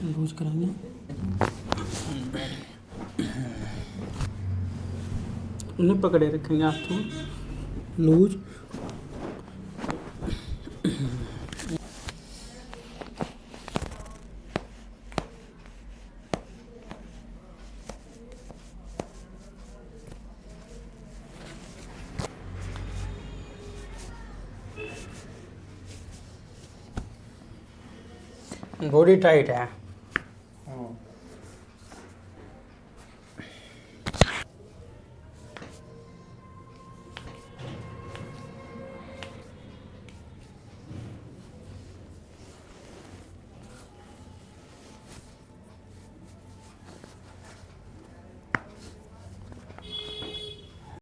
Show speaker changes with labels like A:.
A: Loose कराएंगे। उन्हें पकड़े रखेंगे आप तो लूज। बॉडी टाइट है।